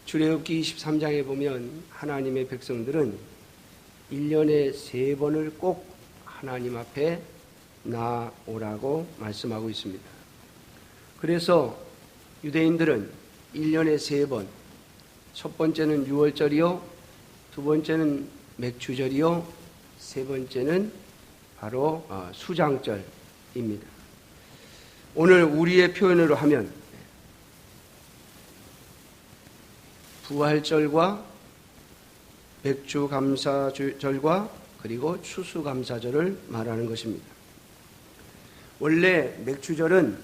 출애굽기 23장에 보면 하나님의 백성들은 1년에 3번을 꼭 하나님 앞에 나오라고 말씀하고 있습니다. 그래서 유대인들은 1년에 3번, 첫 번째는 6월절이요, 두 번째는 맥추절이요, 세 번째는 바로 수장절입니다. 오늘 우리의 표현으로 하면 부활절과 맥주감사절과 그리고 추수감사절을 말하는 것입니다. 원래 맥추절은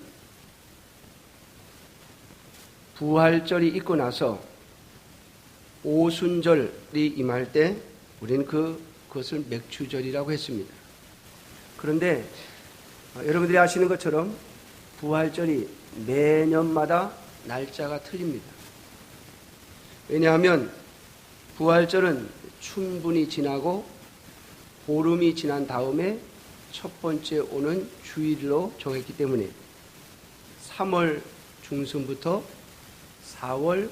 부활절이 있고 나서 오순절이 임할 때 우리는 그것을 맥추절이라고 했습니다. 그런데 여러분들이 아시는 것처럼 부활절이 매년마다 날짜가 틀립니다. 왜냐하면 부활절은 춘분이 지나고 보름이 지난 다음에 첫 번째 오는 주일로 정했기 때문에 3월 중순부터 4월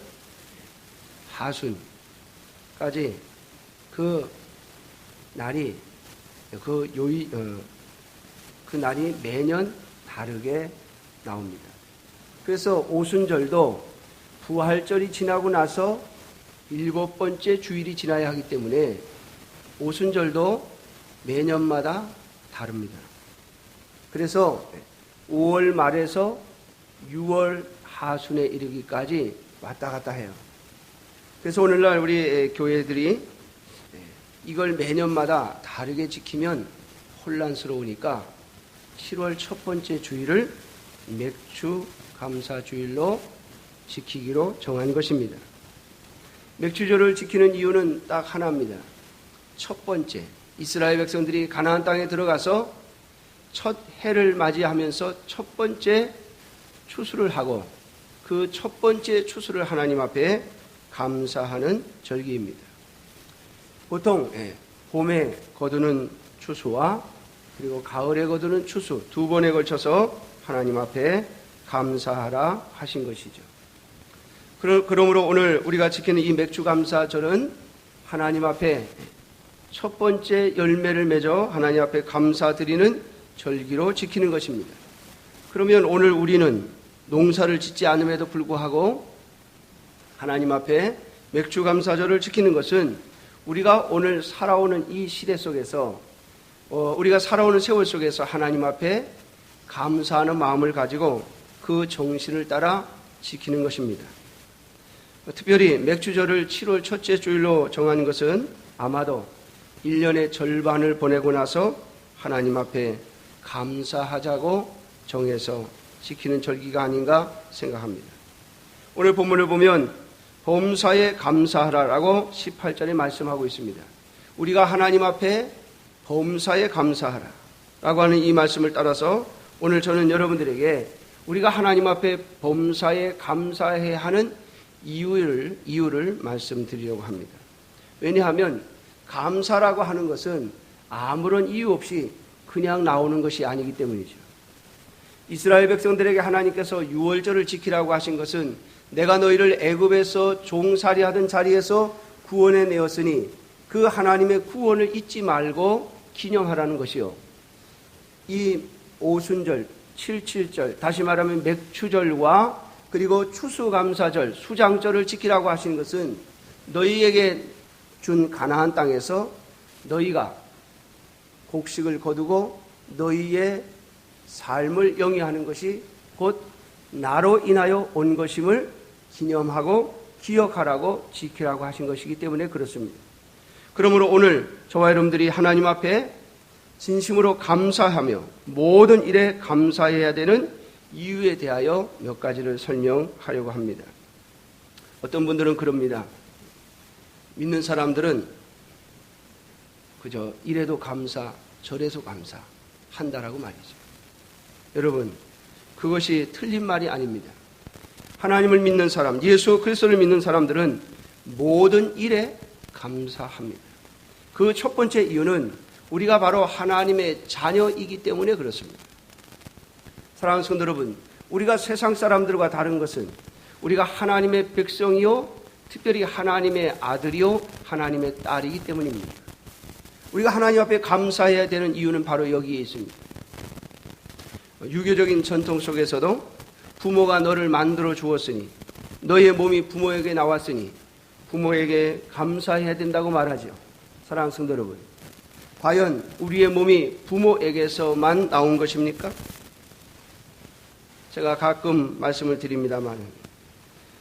하순까지 그 날이 그 날이 매년 다르게 나옵니다. 그래서 오순절도 부활절이 지나고 나서 7번째 주일이 지나야 하기 때문에 오순절도 매년마다 다릅니다. 그래서 5월 말에서 6월 하순에 이르기까지 왔다 갔다 해요. 그래서 오늘날 우리 교회들이 이걸 매년마다 다르게 지키면 혼란스러우니까 7월 첫 번째 주일을 맥주 감사주일로 지키기로 정한 것입니다. 맥주절을 지키는 이유는 딱 하나입니다. 첫 번째, 이스라엘 백성들이 가나안 땅에 들어가서 첫 해를 맞이하면서 첫 번째 추수를 하고 그 첫 번째 추수를 하나님 앞에 감사하는 절기입니다. 보통 봄에 거두는 추수와 그리고 가을에 거두는 추수 두 번에 걸쳐서 하나님 앞에 감사하라 하신 것이죠. 그러므로 오늘 우리가 지키는 이 맥주감사절은 하나님 앞에 첫 번째 열매를 맺어 하나님 앞에 감사드리는 절기로 지키는 것입니다. 그러면 오늘 우리는 농사를 짓지 않음에도 불구하고 하나님 앞에 맥주감사절을 지키는 것은 우리가 오늘 살아오는 이 시대 속에서 우리가 살아오는 세월 속에서 하나님 앞에 감사하는 마음을 가지고 그 정신을 따라 지키는 것입니다. 특별히 맥주절을 7월 첫째 주일로 정한 것은 아마도 1년의 절반을 보내고 나서 하나님 앞에 감사하자고 정해서 지키는 절기가 아닌가 생각합니다. 오늘 본문을 보면 범사에 감사하라라고 18절에 말씀하고 있습니다. 우리가 하나님 앞에 범사에 감사하라 라고 하는 이 말씀을 따라서 오늘 저는 여러분들에게 우리가 하나님 앞에 범사에 감사해야 하는 이유를 말씀드리려고 합니다. 왜냐하면 감사라고 하는 것은 아무런 이유 없이 그냥 나오는 것이 아니기 때문이죠. 이스라엘 백성들에게 하나님께서 6월절을 지키라고 하신 것은 내가 너희를 애굽에서 종살이하던 자리에서 구원해 내었으니 그 하나님의 구원을 잊지 말고 기념하라는 것이요. 이 오순절, 77절, 다시 말하면 맥추절과 그리고 추수감사절, 수장절을 지키라고 하신 것은 너희에게 준 가나안 땅에서 너희가 곡식을 거두고 너희의 삶을 영위하는 것이 곧 나로 인하여 온 것임을 기념하고 기억하라고 지키라고 하신 것이기 때문에 그렇습니다. 그러므로 오늘 저와 여러분들이 하나님 앞에 진심으로 감사하며 모든 일에 감사해야 되는 이유에 대하여 몇 가지를 설명하려고 합니다. 어떤 분들은 그럽니다. 믿는 사람들은 그저 이래도 감사, 저래도 감사 한다라고 말이죠. 여러분, 그것이 틀린 말이 아닙니다. 하나님을 믿는 사람, 예수 그리스도를 믿는 사람들은 모든 일에 감사합니다. 그 첫 번째 이유는 우리가 바로 하나님의 자녀이기 때문에 그렇습니다. 사랑하는 성도 여러분, 우리가 세상 사람들과 다른 것은 우리가 하나님의 백성이요 특별히 하나님의 아들이요 하나님의 딸이기 때문입니다. 우리가 하나님 앞에 감사해야 되는 이유는 바로 여기에 있습니다. 유교적인 전통 속에서도 부모가 너를 만들어 주었으니, 너의 몸이 부모에게 나왔으니 부모에게 감사해야 된다고 말하죠. 사랑하는 성도 여러분, 과연 우리의 몸이 부모에게서만 나온 것입니까? 제가 가끔 말씀을 드립니다만,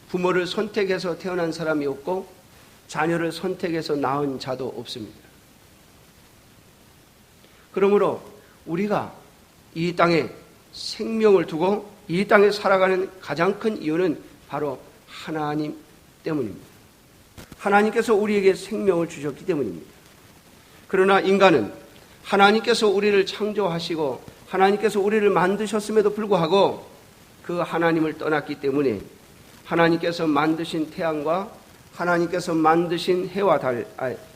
부모를 선택해서 태어난 사람이 없고 자녀를 선택해서 낳은 자도 없습니다. 그러므로 우리가 이 땅에 생명을 두고 이 땅에 살아가는 가장 큰 이유는 바로 하나님 때문입니다. 하나님께서 우리에게 생명을 주셨기 때문입니다. 그러나 인간은 하나님께서 우리를 창조하시고 하나님께서 우리를 만드셨음에도 불구하고 그 하나님을 떠났기 때문에 하나님께서 만드신 태양과 하나님께서 만드신 해와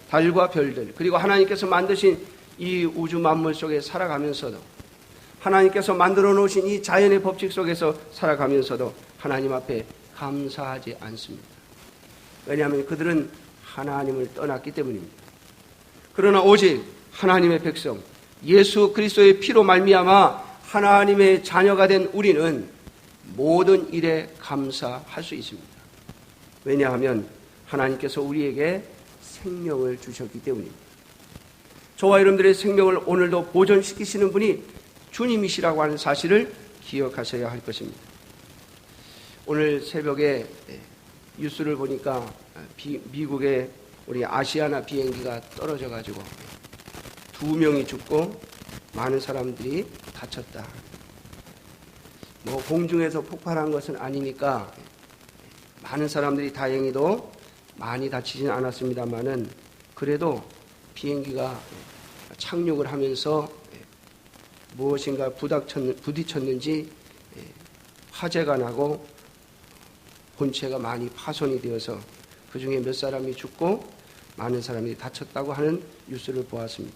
달과 별들, 그리고 하나님께서 만드신 이 우주 만물 속에 살아가면서도, 하나님께서 만들어 놓으신 이 자연의 법칙 속에서 살아가면서도 하나님 앞에 감사하지 않습니다. 왜냐하면 그들은 하나님을 떠났기 때문입니다. 그러나 오직 하나님의 백성, 예수 그리스도의 피로 말미암아 하나님의 자녀가 된 우리는 모든 일에 감사할 수 있습니다. 왜냐하면 하나님께서 우리에게 생명을 주셨기 때문입니다. 저와 여러분들의 생명을 오늘도 보존시키시는 분이 주님이시라고 하는 사실을 기억하셔야 할 것입니다. 오늘 새벽에 뉴스를 보니까 미국의 우리 아시아나 비행기가 떨어져 가지고 2명이 죽고 많은 사람들이 다쳤다. 뭐 공중에서 폭발한 것은 아니니까 많은 사람들이 다행히도 많이 다치진 않았습니다만은, 그래도 비행기가 착륙을 하면서 무엇인가 부딪혔는지 화재가 나고 본체가 많이 파손이 되어서 그 중에 몇 사람이 죽고 많은 사람이 다쳤다고 하는 뉴스를 보았습니다.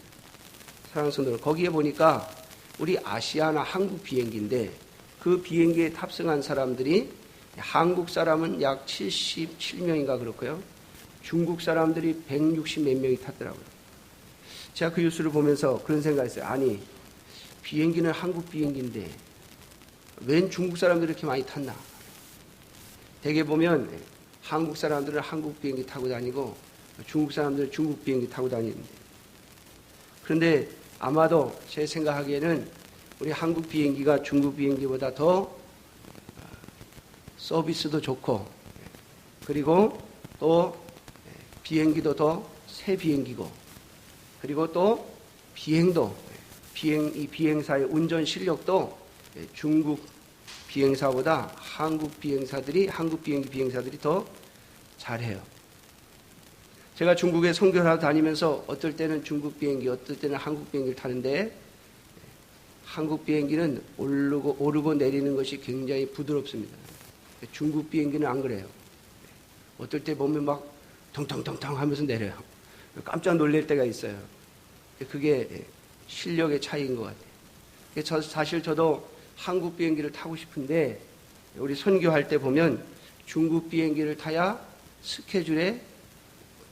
사랑하는 성도들, 거기에 보니까 우리 아시아나 한국 비행기인데 그 비행기에 탑승한 사람들이 한국 사람은 약 77명인가 그렇고요. 중국 사람들이 160 몇 명이 탔더라고요. 제가 그 뉴스를 보면서 그런 생각했어요. 아니, 비행기는 한국 비행기인데 웬 중국 사람들이 이렇게 많이 탔나? 대개 보면 한국 사람들은 한국 비행기 타고 다니고 중국 사람들은 중국 비행기 타고 다니는데, 그런데 아마도 제 생각하기에는 우리 한국 비행기가 중국 비행기보다 더 서비스도 좋고, 그리고 또 비행기도 더 새 비행기고, 그리고 또 이 비행사의 운전 실력도 중국 비행사보다 한국 비행기 비행사들이 더 잘해요. 제가 중국에 선교를 다니면서 어떨 때는 중국 비행기, 어떨 때는 한국 비행기를 타는데, 한국 비행기는 오르고 내리는 것이 굉장히 부드럽습니다. 중국 비행기는 안 그래요. 어떨 때 보면 막 텅텅텅텅 하면서 내려요. 깜짝 놀랄 때가 있어요. 그게 실력의 차이인 것 같아요. 사실 저도 한국 비행기를 타고 싶은데, 우리 선교할 때 보면 중국 비행기를 타야 스케줄에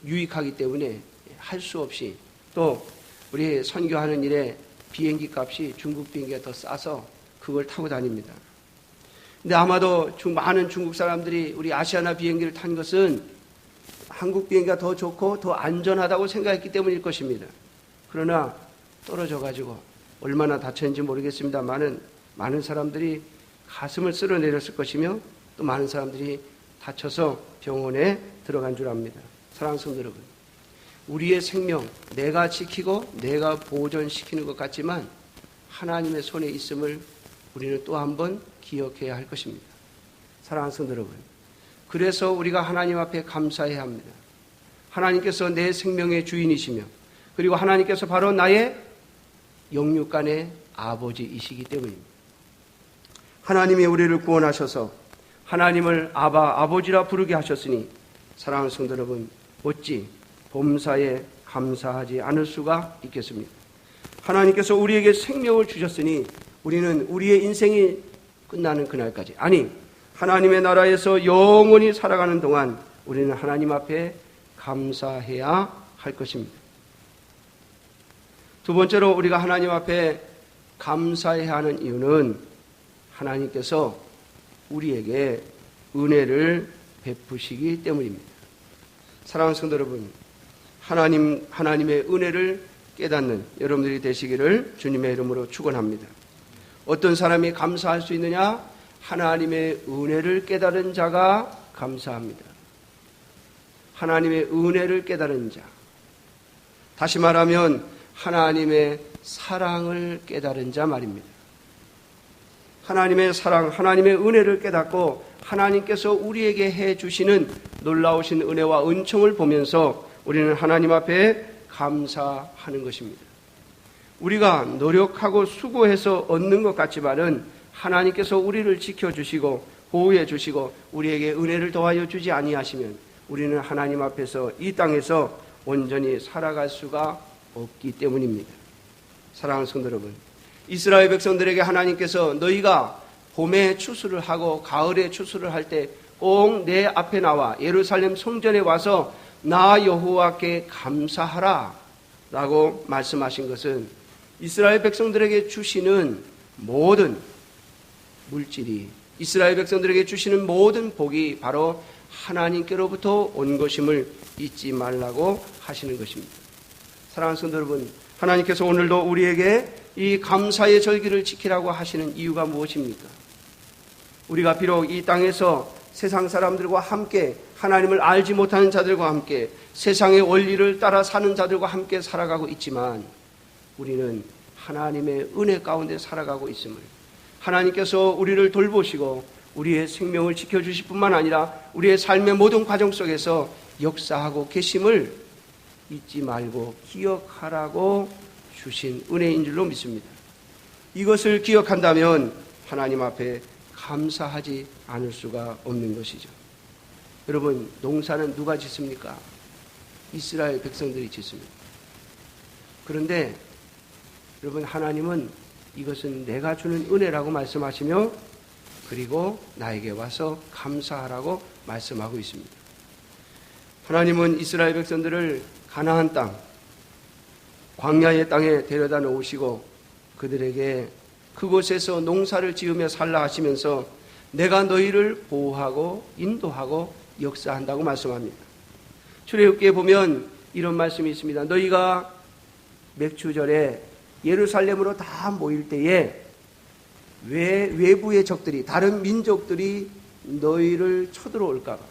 유익하기 때문에 할 수 없이, 또 우리 선교하는 일에 비행기 값이 중국 비행기가 더 싸서 그걸 타고 다닙니다. 근데 아마도 많은 중국 사람들이 우리 아시아나 비행기를 탄 것은 한국 비행기가 더 좋고 더 안전하다고 생각했기 때문일 것입니다. 그러나 떨어져 가지고 얼마나 다쳤는지 모르겠습니다만은 많은 사람들이 가슴을 쓸어내렸을 것이며, 또 많은 사람들이 다쳐서 병원에 들어간 줄 압니다. 사랑하는 성도 여러분, 우리의 생명 내가 지키고 내가 보존시키는 것 같지만 하나님의 손에 있음을 우리는 또 한 번 기억해야 할 것입니다. 사랑하는 성도 여러분, 그래서 우리가 하나님 앞에 감사해야 합니다. 하나님께서 내 생명의 주인이시며, 그리고 하나님께서 바로 나의 영육간의 아버지이시기 때문입니다. 하나님이 우리를 구원하셔서 하나님을 아버지라 부르게 하셨으니, 사랑하는 성도 여러분, 어찌 범사에 감사하지 않을 수가 있겠습니까? 하나님께서 우리에게 생명을 주셨으니 우리는 우리의 인생이 끝나는 그날까지, 아니 하나님의 나라에서 영원히 살아가는 동안 우리는 하나님 앞에 감사해야 할 것입니다. 두 번째로 우리가 하나님 앞에 감사해야 하는 이유는 하나님께서 우리에게 은혜를 베푸시기 때문입니다. 사랑하는 성도 여러분, 하나님의 은혜를 깨닫는 여러분들이 되시기를 주님의 이름으로 축원합니다. 어떤 사람이 감사할 수 있느냐? 하나님의 은혜를 깨달은 자가 감사합니다. 하나님의 은혜를 깨달은 자. 다시 말하면 하나님의 사랑을 깨달은 자 말입니다. 하나님의 사랑, 하나님의 은혜를 깨닫고 하나님께서 우리에게 해주시는 놀라우신 은혜와 은총을 보면서 우리는 하나님 앞에 감사하는 것입니다. 우리가 노력하고 수고해서 얻는 것 같지만은 하나님께서 우리를 지켜주시고 보호해 주시고 우리에게 은혜를 더하여 주지 아니하시면 우리는 하나님 앞에서 이 땅에서 온전히 살아갈 수가 없기 때문입니다. 사랑하는 성도 여러분, 이스라엘 백성들에게 하나님께서 너희가 봄에 추수를 하고 가을에 추수를 할 때 꼭 내 앞에 나와 예루살렘 성전에 와서 나 여호와께 감사하라 라고 말씀하신 것은 이스라엘 백성들에게 주시는 모든 물질이, 이스라엘 백성들에게 주시는 모든 복이 바로 하나님께로부터 온 것임을 잊지 말라고 하시는 것입니다. 사랑하는 성도 여러분, 하나님께서 오늘도 우리에게 이 감사의 절기를 지키라고 하시는 이유가 무엇입니까? 우리가 비록 이 땅에서 세상 사람들과 함께 하나님을 알지 못하는 자들과 함께 세상의 원리를 따라 사는 자들과 함께 살아가고 있지만 우리는 하나님의 은혜 가운데 살아가고 있음을, 하나님께서 우리를 돌보시고 우리의 생명을 지켜주실 뿐만 아니라 우리의 삶의 모든 과정 속에서 역사하고 계심을 잊지 말고 기억하라고 주신 은혜인 줄로 믿습니다. 이것을 기억한다면 하나님 앞에 감사하지 않을 수가 없는 것이죠. 여러분, 농사는 누가 짓습니까? 이스라엘 백성들이 짓습니다. 그런데 여러분, 하나님은 이것은 내가 주는 은혜라고 말씀하시며 그리고 나에게 와서 감사하라고 말씀하고 있습니다. 하나님은 이스라엘 백성들을 가나안 땅, 광야의 땅에 데려다 놓으시고 그들에게 그곳에서 농사를 지으며 살라 하시면서 내가 너희를 보호하고 인도하고 역사한다고 말씀합니다. 출애굽기에 보면 이런 말씀이 있습니다. 너희가 맥추절에 예루살렘으로 다 모일 때에 외부의 적들이, 다른 민족들이 너희를 쳐들어올까봐,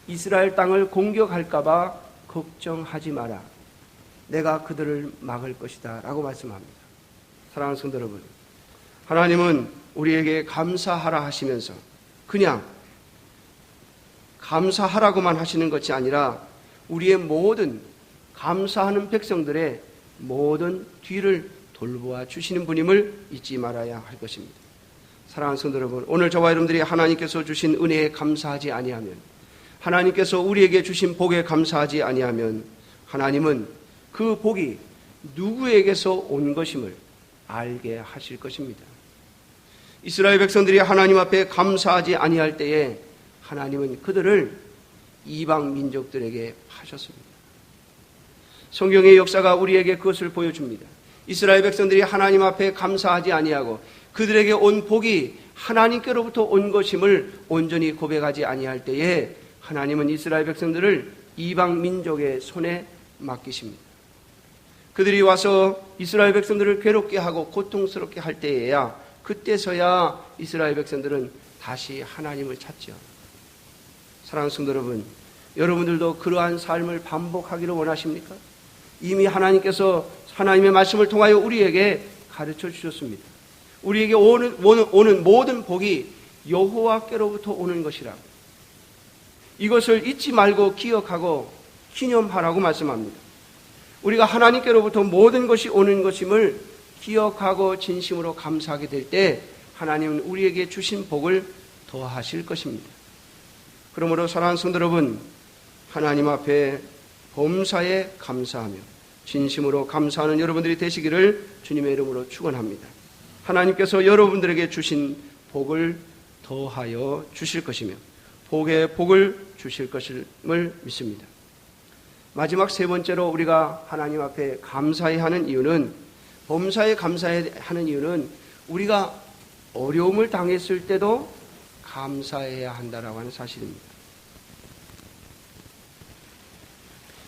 이스라엘 땅을 공격할까봐 걱정하지 마라. 내가 그들을 막을 것이다 라고 말씀합니다. 사랑하는 성도 여러분, 하나님은 우리에게 감사하라 하시면서 그냥 감사하라고만 하시는 것이 아니라 우리의 모든 감사하는 백성들의 모든 뒤를 돌보아 주시는 분임을 잊지 말아야 할 것입니다. 사랑하는 성도 여러분, 오늘 저와 여러분들이 하나님께서 주신 은혜에 감사하지 아니하면, 하나님께서 우리에게 주신 복에 감사하지 아니하면 하나님은 그 복이 누구에게서 온 것임을 알게 하실 것입니다. 이스라엘 백성들이 하나님 앞에 감사하지 아니할 때에 하나님은 그들을 이방 민족들에게 파셨습니다. 성경의 역사가 우리에게 그것을 보여줍니다. 이스라엘 백성들이 하나님 앞에 감사하지 아니하고 그들에게 온 복이 하나님께로부터 온 것임을 온전히 고백하지 아니할 때에 하나님은 이스라엘 백성들을 이방 민족의 손에 맡기십니다. 그들이 와서 이스라엘 백성들을 괴롭게 하고 고통스럽게 할 때에야, 그때서야 이스라엘 백성들은 다시 하나님을 찾죠. 사랑하는 성도 여러분, 여러분들도 그러한 삶을 반복하기를 원하십니까? 이미 하나님께서 하나님의 말씀을 통하여 우리에게 가르쳐 주셨습니다. 우리에게 오는 모든 복이 여호와께로부터 오는 것이라고. 이것을 잊지 말고 기억하고 기념하라고 말씀합니다. 우리가 하나님께로부터 모든 것이 오는 것임을 기억하고 진심으로 감사하게 될 때 하나님은 우리에게 주신 복을 더하실 것입니다. 그러므로 사랑하는 성도 여러분, 하나님 앞에 범사에 감사하며 진심으로 감사하는 여러분들이 되시기를 주님의 이름으로 축원합니다. 하나님께서 여러분들에게 주신 복을 더하여 주실 것이며 복의 복을 주실 것임을 믿습니다. 마지막 세 번째로 우리가 하나님 앞에 감사해야 하는 이유는, 범사에 감사해야 하는 이유는 우리가 어려움을 당했을 때도 감사해야 한다라고 하는 사실입니다.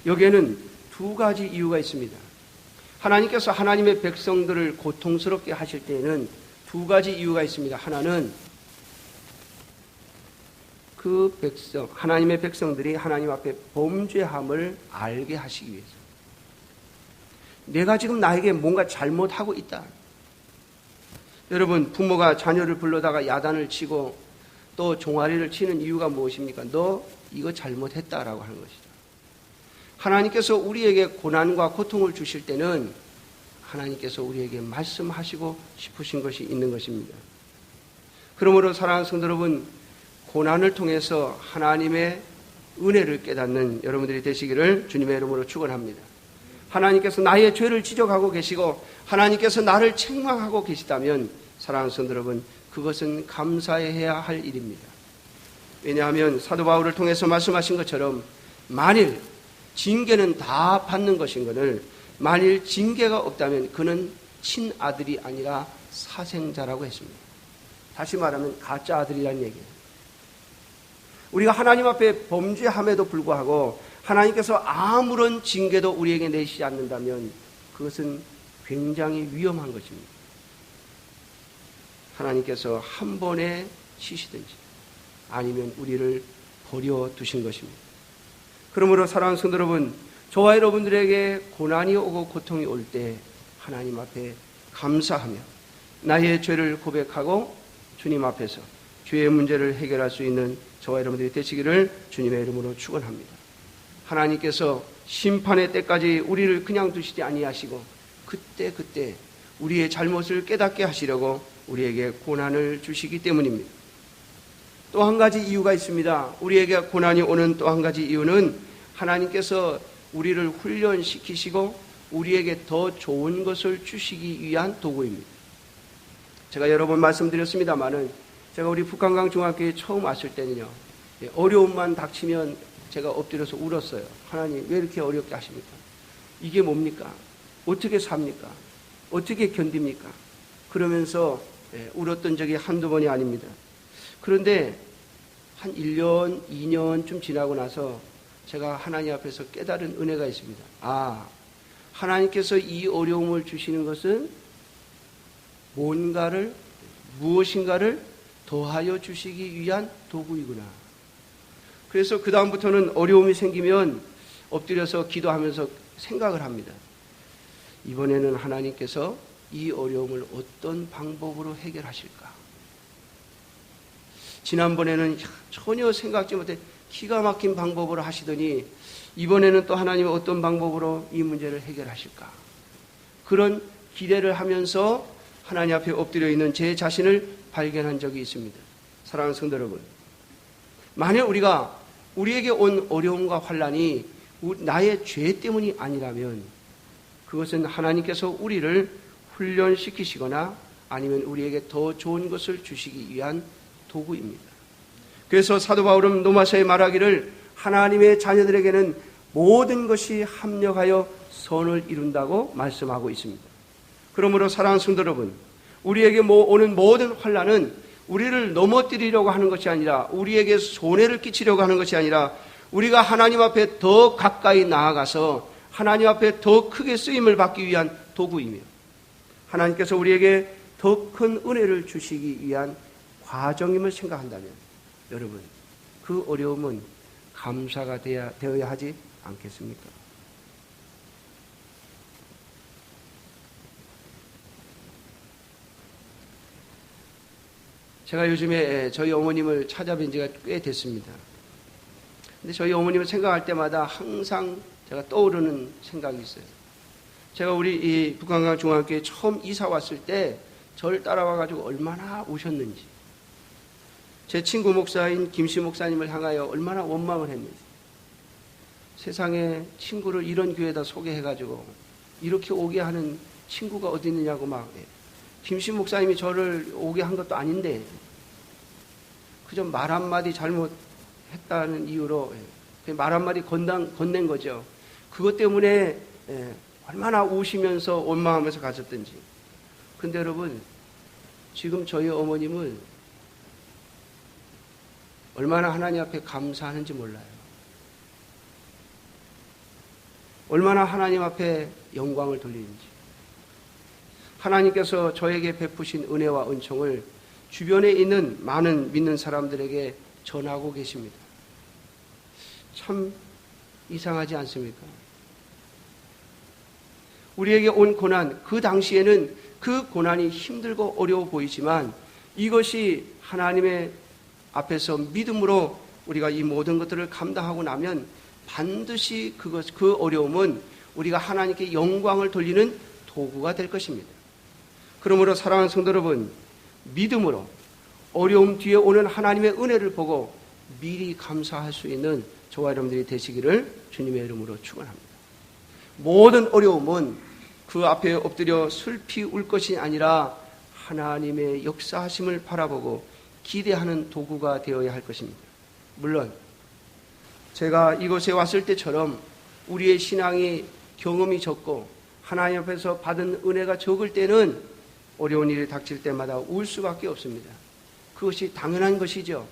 여기에는 두 가지 이유가 있습니다. 하나님께서 하나님의 백성들을 고통스럽게 하실 때에는 두 가지 이유가 있습니다. 하나는 그 백성, 하나님의 백성들이 하나님 앞에 범죄함을 알게 하시기 위해서. 내가 지금 나에게 뭔가 잘못하고 있다. 여러분, 부모가 자녀를 불러다가 야단을 치고 또 종아리를 치는 이유가 무엇입니까? 너 이거 잘못했다라고 하는 것이죠. 하나님께서 우리에게 고난과 고통을 주실 때는 하나님께서 우리에게 말씀하시고 싶으신 것이 있는 것입니다. 그러므로 사랑하는 성도 여러분, 고난을 통해서 하나님의 은혜를 깨닫는 여러분들이 되시기를 주님의 이름으로 축원합니다. 하나님께서 나의 죄를 지적하고 계시고 하나님께서 나를 책망하고 계시다면 사랑하는 성도 여러분, 그것은 감사해야 할 일입니다. 왜냐하면 사도 바울을 통해서 말씀하신 것처럼 만일 징계는 다 받는 것인 것을, 만일 징계가 없다면 그는 친아들이 아니라 사생자라고 했습니다. 다시 말하면 가짜 아들이라는 얘기예요. 우리가 하나님 앞에 범죄함에도 불구하고 하나님께서 아무런 징계도 우리에게 내시지 않는다면 그것은 굉장히 위험한 것입니다. 하나님께서 한 번에 치시든지 아니면 우리를 버려두신 것입니다. 그러므로 사랑하는 성도 여러분, 저와 여러분들에게 고난이 오고 고통이 올 때 하나님 앞에 감사하며 나의 죄를 고백하고 주님 앞에서 죄의 문제를 해결할 수 있는 저와 여러분들이 되시기를 주님의 이름으로 축원합니다. 하나님께서 심판의 때까지 우리를 그냥 두시지 아니하시고 그때 우리의 잘못을 깨닫게 하시려고 우리에게 고난을 주시기 때문입니다. 또 한 가지 이유가 있습니다. 우리에게 고난이 오는 또 한 가지 이유는 하나님께서 우리를 훈련시키시고 우리에게 더 좋은 것을 주시기 위한 도구입니다. 제가 여러 번 말씀드렸습니다마는 제가 우리 북한강 중학교에 처음 왔을 때는요, 어려움만 닥치면 제가 엎드려서 울었어요. 하나님 왜 이렇게 어렵게 하십니까? 이게 뭡니까? 어떻게 삽니까? 어떻게 견딥니까? 그러면서 울었던 적이 한두 번이 아닙니다. 그런데 한 1년, 2년쯤 지나고 나서 제가 하나님 앞에서 깨달은 은혜가 있습니다. 아, 하나님께서 이 어려움을 주시는 것은 무엇인가를 더하여 주시기 위한 도구이구나. 그래서 그 다음부터는 어려움이 생기면 엎드려서 기도하면서 생각을 합니다. 이번에는 하나님께서 이 어려움을 어떤 방법으로 해결하실까? 지난번에는 전혀 생각지 못해 기가 막힌 방법으로 하시더니 이번에는 또 하나님은 어떤 방법으로 이 문제를 해결하실까? 그런 기대를 하면서 하나님 앞에 엎드려 있는 제 자신을 발견한 적이 있습니다. 사랑하는 성도 여러분, 만약 우리에게 온 어려움과 환난이 나의 죄 때문이 아니라면 그것은 하나님께서 우리를 훈련시키시거나 아니면 우리에게 더 좋은 것을 주시기 위한 도구입니다. 그래서 사도 바울은 로마서에 말하기를 하나님의 자녀들에게는 모든 것이 합력하여 선을 이룬다고 말씀하고 있습니다. 그러므로 사랑하는 성도 여러분, 우리에게 오는 모든 환난은 우리를 넘어뜨리려고 하는 것이 아니라 우리에게 손해를 끼치려고 하는 것이 아니라 우리가 하나님 앞에 더 가까이 나아가서 하나님 앞에 더 크게 쓰임을 받기 위한 도구이며 하나님께서 우리에게 더 큰 은혜를 주시기 위한 과정임을 생각한다면 여러분, 그 어려움은 감사가 되어야 하지 않겠습니까? 제가 요즘에 저희 어머님을 찾아뵌 지가 꽤 됐습니다. 근데 저희 어머님을 생각할 때마다 항상 제가 떠오르는 생각이 있어요. 제가 우리 이 북한강 중학교에 처음 이사 왔을 때 저를 따라와가지고 얼마나 우셨는지, 제 친구 목사인 김씨 목사님을 향하여 얼마나 원망을 했는지, 세상에 친구를 이런 교회에다 소개해가지고 이렇게 오게 하는 친구가 어디 있느냐고 막, 김씨 목사님이 저를 오게 한 것도 아닌데 그저 말 한마디 잘못 했다는 이유로 말 한마디 건넨 거죠. 그것 때문에 얼마나 우시면서 원망하면서 가셨던지. 근데 여러분, 지금 저희 어머님은 얼마나 하나님 앞에 감사하는지 몰라요. 얼마나 하나님 앞에 영광을 돌리는지. 하나님께서 저에게 베푸신 은혜와 은총을 주변에 있는 많은 믿는 사람들에게 전하고 계십니다. 참 이상하지 않습니까? 우리에게 온 고난, 그 당시에는 그 고난이 힘들고 어려워 보이지만 이것이 하나님의 앞에서 믿음으로 우리가 이 모든 것들을 감당하고 나면 반드시 그 어려움은 우리가 하나님께 영광을 돌리는 도구가 될 것입니다. 그러므로 사랑하는 성도 여러분, 믿음으로 어려움 뒤에 오는 하나님의 은혜를 보고 미리 감사할 수 있는 저와 여러분들이 되시기를 주님의 이름으로 축원합니다. 모든 어려움은 그 앞에 엎드려 슬피 울 것이 아니라 하나님의 역사하심을 바라보고 기대하는 도구가 되어야 할 것입니다. 물론 제가 이곳에 왔을 때처럼 우리의 신앙이 경험이 적고 하나님 앞에서 받은 은혜가 적을 때는 어려운 일이 닥칠 때마다 울 수밖에 없습니다. 그것이 당연한 것이죠.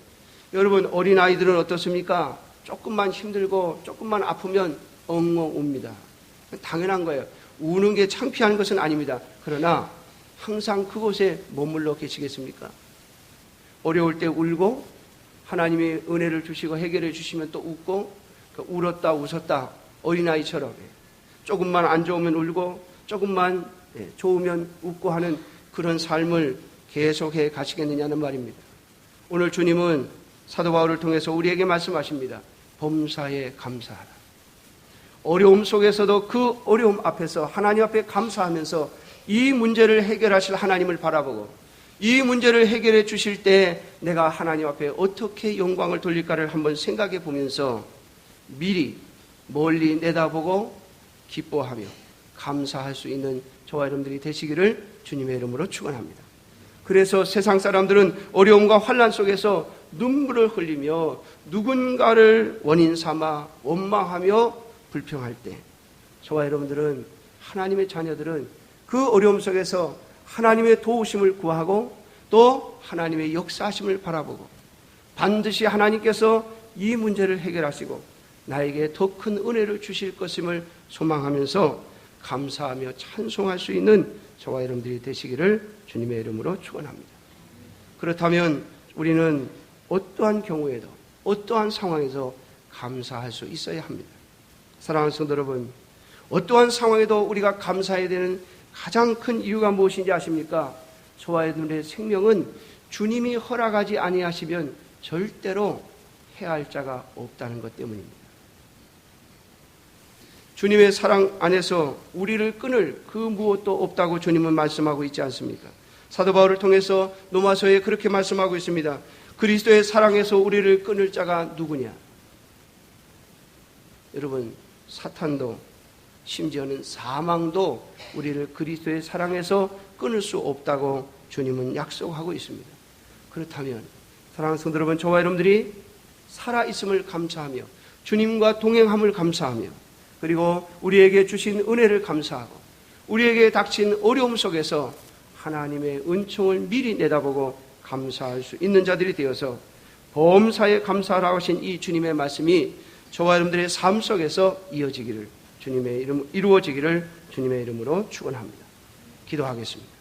여러분, 어린아이들은 어떻습니까? 조금만 힘들고 조금만 아프면 엉엉 웁니다. 당연한 거예요. 우는 게 창피한 것은 아닙니다. 그러나 항상 그곳에 머물러 계시겠습니까? 어려울 때 울고 하나님의 은혜를 주시고 해결해 주시면 또 웃고, 울었다 웃었다 어린아이처럼 조금만 안 좋으면 울고 조금만 좋으면 웃고 하는 그런 삶을 계속해 가시겠느냐는 말입니다. 오늘 주님은 사도 바울을 통해서 우리에게 말씀하십니다. 범사에 감사하라. 어려움 속에서도 그 어려움 앞에서 하나님 앞에 감사하면서 이 문제를 해결하실 하나님을 바라보고 이 문제를 해결해 주실 때 내가 하나님 앞에 어떻게 영광을 돌릴까를 한번 생각해 보면서 미리 멀리 내다보고 기뻐하며 감사할 수 있는 저와 여러분들이 되시기를 주님의 이름으로 축원합니다. 그래서 세상 사람들은 어려움과 환난 속에서 눈물을 흘리며 누군가를 원인 삼아 원망하며 불평할 때 저와 여러분들은, 하나님의 자녀들은 그 어려움 속에서 하나님의 도우심을 구하고 또 하나님의 역사하심을 바라보고 반드시 하나님께서 이 문제를 해결하시고 나에게 더 큰 은혜를 주실 것임을 소망하면서 감사하며 찬송할 수 있는 저와 여러분들이 되시기를 주님의 이름으로 축원합니다. 그렇다면 우리는 어떠한 경우에도 어떠한 상황에서 감사할 수 있어야 합니다. 사랑하는 성도 여러분, 어떠한 상황에도 우리가 감사해야 되는 가장 큰 이유가 무엇인지 아십니까? 저와 여러분의 생명은 주님이 허락하지 아니하시면 절대로 해야 할 자가 없다는 것 때문입니다. 주님의 사랑 안에서 우리를 끊을 그 무엇도 없다고 주님은 말씀하고 있지 않습니까? 사도 바울을 통해서 로마서에 그렇게 말씀하고 있습니다. 그리스도의 사랑에서 우리를 끊을 자가 누구냐? 여러분, 사탄도 심지어는 사망도 우리를 그리스도의 사랑에서 끊을 수 없다고 주님은 약속하고 있습니다. 그렇다면 사랑하는 성도 여러분, 저와 여러분들이 살아있음을 감사하며 주님과 동행함을 감사하며 그리고 우리에게 주신 은혜를 감사하고 우리에게 닥친 어려움 속에서 하나님의 은총을 미리 내다보고 감사할 수 있는 자들이 되어서 범사에 감사하라고 하신 이 주님의 말씀이 저와 여러분들의 삶 속에서 이루어지기를 주님의 이름으로 축원합니다. 기도하겠습니다.